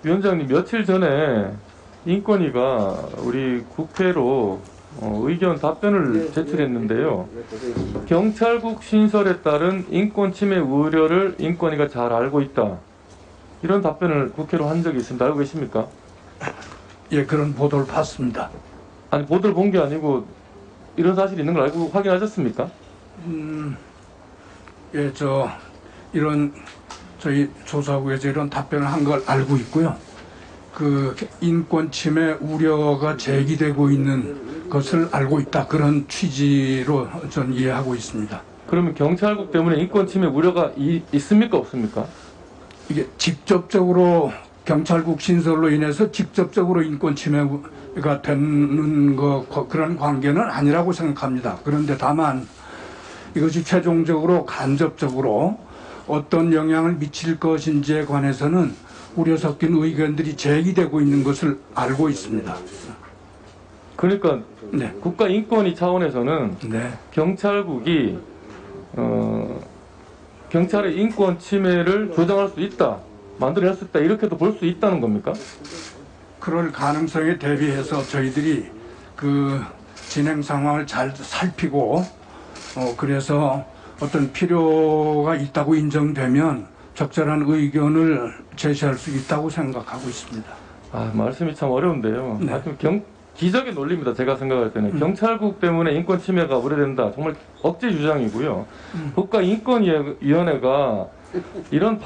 위원장님, 며칠 전에 인권위가 우리 국회로 의견 답변을 제출했는데요. 경찰국 신설에 따른 인권 침해 우려를 인권위가 잘 알고 있다. 이런 답변을 국회로 한 적이 있습니다. 알고 계십니까? 예, 그런 보도를 봤습니다. 아니, 보도를 본 게 아니고 이런 사실이 있는 걸 알고 확인하셨습니까? 예, 이런 저희 조사국에서 이런 답변을 한 걸 알고 있고요. 그 인권 침해 우려가 제기되고 있는 것을 알고 있다. 그런 취지로 전 이해하고 있습니다. 그러면 경찰국 때문에 인권 침해 우려가 있습니까? 없습니까? 이게 직접적으로 경찰국 신설로 인해서 직접적으로 인권 침해가 되는 그런 관계는 아니라고 생각합니다. 그런데 다만 이것이 최종적으로 간접적으로 어떤 영향을 미칠 것인지에 관해서는 우려 섞인 의견들이 제기되고 있는 것을 알고 있습니다. 그러니까 네. 국가인권위 차원에서는 네. 경찰국이 경찰의 인권 침해를 조장할 수 있다, 만들어낼 수 있다, 이렇게도 볼 수 있다는 겁니까? 그럴 가능성에 대비해서 저희들이 그 진행 상황을 잘 살피고 그래서 어떤 필요가 있다고 인정되면 적절한 의견을 제시할 수 있다고 생각하고 있습니다. 아, 말씀이 참 어려운데요. 네. 하여튼 기적의 논리입니다. 제가 생각할 때는 경찰국 때문에 인권 침해가 우려된다. 정말 억지 주장이고요. 국가인권위원회가 이런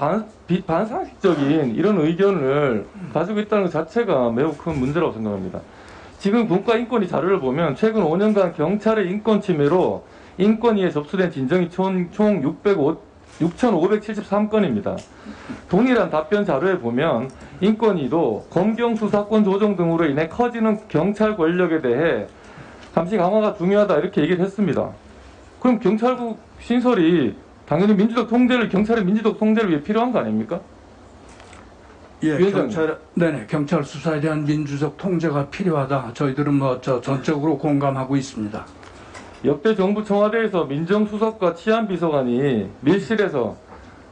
반상식적인 이런 의견을 가지고 있다는 것 자체가 매우 큰 문제라고 생각합니다. 지금 국가인권위 자료를 보면 최근 5년간 경찰의 인권 침해로 인권위에 접수된 진정이 총 6,573건입니다. 동일한 답변 자료에 보면 인권위도 검경 수사권 조정 등으로 인해 커지는 경찰 권력에 대해 감시 강화가 중요하다 이렇게 얘기를 했습니다. 그럼 경찰국 신설이 당연히 경찰의 민주적 통제를 위해 필요한 거 아닙니까? 예, 위원장님. 경찰 수사에 대한 민주적 통제가 필요하다. 저희들은 전적으로 공감하고 있습니다. 역대 정부 청와대에서 민정수석과 치안비서관이 밀실에서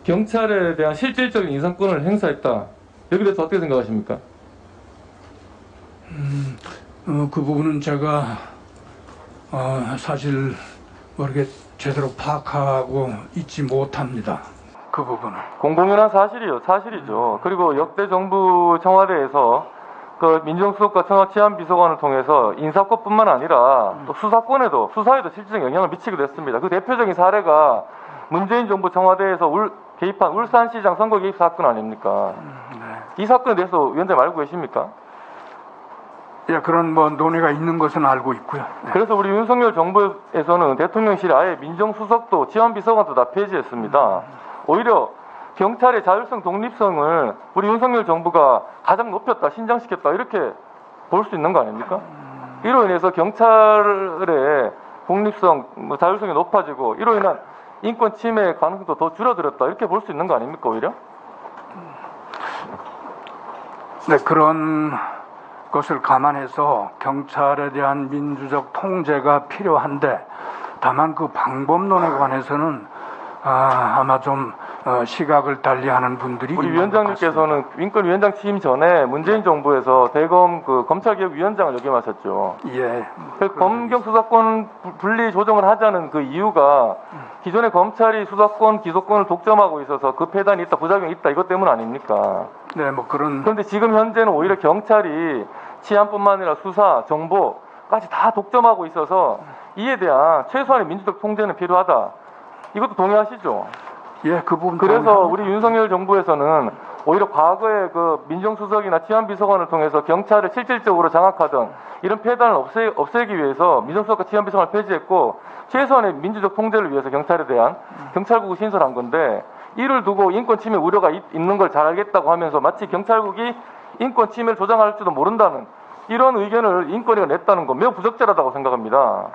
경찰에 대한 실질적인 인사권을 행사했다. 여기에 대해서 어떻게 생각하십니까? 그 부분은 제가 사실 모르게 제대로 파악하고 있지 못합니다. 그 부분을. 공공연한 사실이죠. 그리고 역대 정부 청와대에서 그 민정수석과 치안비서관을 통해서 인사권뿐만 아니라 또 수사에도 실질적 영향을 미치기도 했습니다. 그 대표적인 사례가 문재인 정부 청와대에서 개입한 울산시장 선거 개입 사건 아닙니까? 네. 이 사건에 대해서 위원장님 알고 계십니까? 예, 그런 논의가 있는 것은 알고 있고요. 네. 그래서 우리 윤석열 정부에서는 대통령실에 아예 민정수석도 치안비서관도 다 폐지했습니다. 오히려 경찰의 자율성, 독립성을 우리 윤석열 정부가 가장 높였다, 신장시켰다 이렇게 볼 수 있는 거 아닙니까? 이로 인해서 경찰의 독립성, 자율성이 높아지고 이로 인한 인권 침해 가능성도 더 줄어들었다 이렇게 볼 수 있는 거 아닙니까 오히려? 네, 그런 것을 감안해서 경찰에 대한 민주적 통제가 필요한데 다만 그 방법론에 관해서는 아마 좀 시각을 달리하는 분들이 우리 있는 것 위원장님께서는 인권위원장 취임 전에 문재인 정부에서 대검 검찰개혁위원장을 역임하셨죠. 예. 그 검경 수사권 분리 조정을 하자는 그 이유가 기존의 검찰이 수사권, 기소권을 독점하고 있어서 그 폐단이 있다, 부작용이 있다 이것 때문 아닙니까? 네, 그런. 그런데 지금 현재는 오히려 경찰이 치안뿐만 아니라 수사, 정보까지 다 독점하고 있어서 이에 대한 최소한의 민주적 통제는 필요하다. 이것도 동의하시죠? 예, 그 부분. 그래서 우리 윤석열 정부에서는 오히려 과거에 그 민정수석이나 치안비서관을 통해서 경찰을 실질적으로 장악하던 이런 폐단을 없애기 위해서 민정수석과 치안비서관을 폐지했고 최소한의 민주적 통제를 위해서 경찰에 대한 경찰국을 신설한 건데 이를 두고 인권 침해 우려가 있는 걸 잘 알겠다고 하면서 마치 경찰국이 인권 침해를 조장할지도 모른다는 이런 의견을 인권위가 냈다는 건 매우 부적절하다고 생각합니다.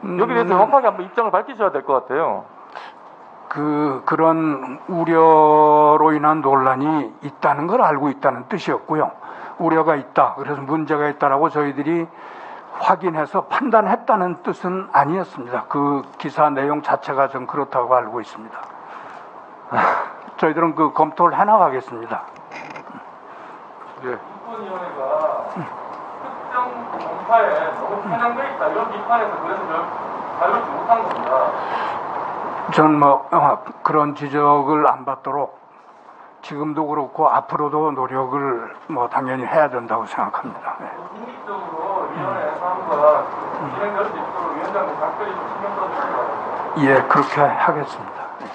여기에 대해서 정확하게 한번 입장을 밝히셔야 될 것 같아요. 그런 우려로 인한 논란이 있다는 걸 알고 있다는 뜻이었고요. 우려가 있다. 그래서 문제가 있다라고 저희들이 확인해서 판단했다는 뜻은 아니었습니다. 그 기사 내용 자체가 좀 그렇다고 알고 있습니다. 저희들은 그 검토를 해나가겠습니다. 예. 인권위원회가 특정 정파에 너무 편향돼 있다 이런 비판에서 그래서 다루지 못한 겁니다. 전 뭐 그런 지적을 안 받도록 지금도 그렇고 앞으로도 노력을 뭐 당연히 해야 된다고 생각합니다. 네. 중립적으로 위원회 사무가 진행될 수 있도록 위원장님 각별히 좀 신경 써주시기 바랍니다. 예, 그렇게 하겠습니다. 네.